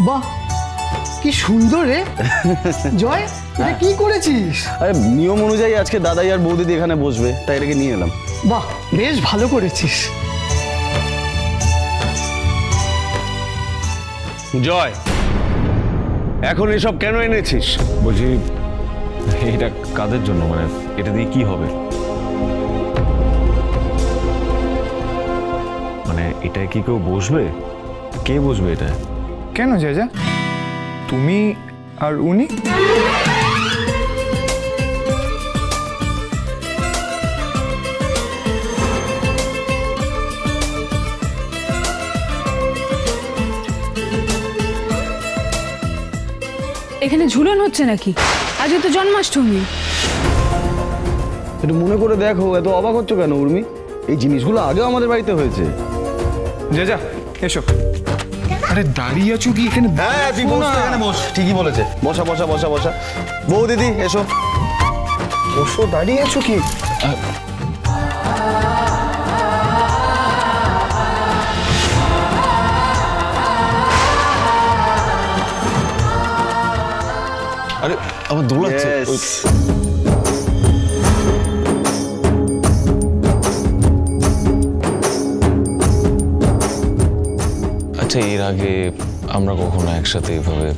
বাহ, কি সুন্দর রে জয়, এটা কি করেছিস? আরে নিয়ম অনুযায়ী আজকে দাদাই আর বৌদিদি এখানে বসবে, তাই এটাকে নিয়ে এলাম। বাহ, বেশ ভালো করেছিস। জয়, এখন এসব কেন এনেছিস? বলছি এটা কাদের জন্য, মানে এটা দিয়ে কি হবে? মানে এটায় কি কেউ বসবে? কে বসবে এটা? কেন জেজা, তুমি আর উনি? এখানে ঝুলন হচ্ছে নাকি? আজকে তো জন্মাষ্টমী। একটু মনে করে দেখো, এত অবাক হচ্ছ কেন উর্মি? এই জিনিসগুলো আগেও আমাদের বাড়িতে হয়েছে। জেজা এসো। আরে দাঁড়িয়ে আছো কি এখানে? হ্যাঁ তুই বস, এখানে বস। ঠিকই বলেছে, বসা বসা বসা বসা। বৌদিদি এসো। বসো, দাঁড়িয়ে আছো কি? আরে আবার দৌড়াচ্ছে। আচ্ছা, এর আগে আমরা কখনো একসাথে এভাবে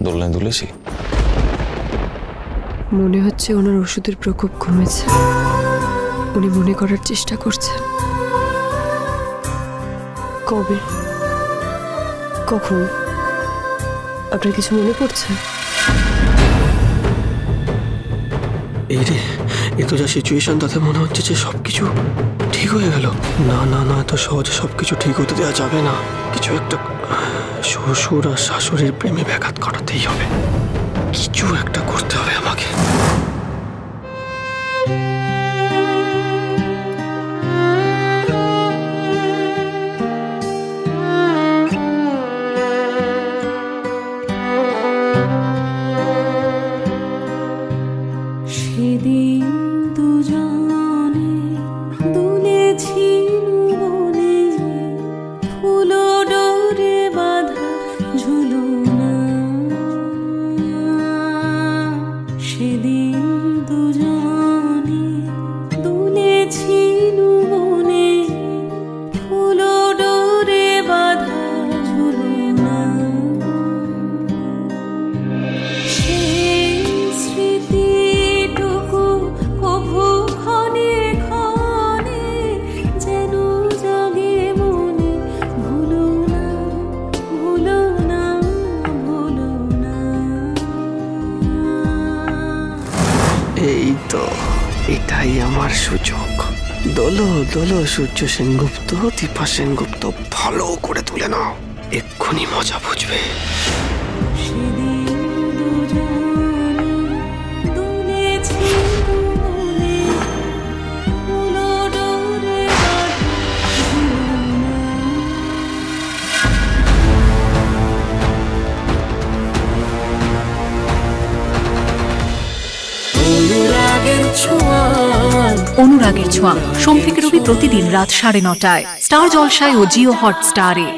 দোলনায় দুলেছি? মনে হচ্ছে ওনার ওষুধের প্রকোপ কমেছে, উনি মনে করার চেষ্টা করছেন। কবে, কখন, আপনার কিছু মনে পড়ছে? এই রে, এ তো যা সিচুয়েশন, তাতে মনে হচ্ছে যে সবকিছু ঠিক হয়ে গেল। না না না, এত সহজে সবকিছু ঠিক হতে দেওয়া যাবে না। কিছু একটা শ্বশুর আর শাশুড়ির প্রেমে ব্যাঘাত ঘটাতেই হবে। কিছু একটা করতে হবে আমাকে। সেদিন দুজনে দুলেছি বনে, ফুলো ডোরে বাঁধা ঝুলনা। সেদিন দুজনে দুলেছি বনে, ফুলো ডোরে বাঁধা ঝুলনা। সেই স্মৃতি এই তো, এটাই আমার সুযোগ। দোলো দোলো সূর্য সেনগুপ্ত, দীপা সেনগুপ্ত, ভালো করে তুলে নাও, এক্ষুনি মজা বুঝবে। অনুরাগের ছোঁয়া সোম থেকে রবি প্রতিদিন রাত 9:30টায় স্টার জলসায় ও জিও হটস্টারে।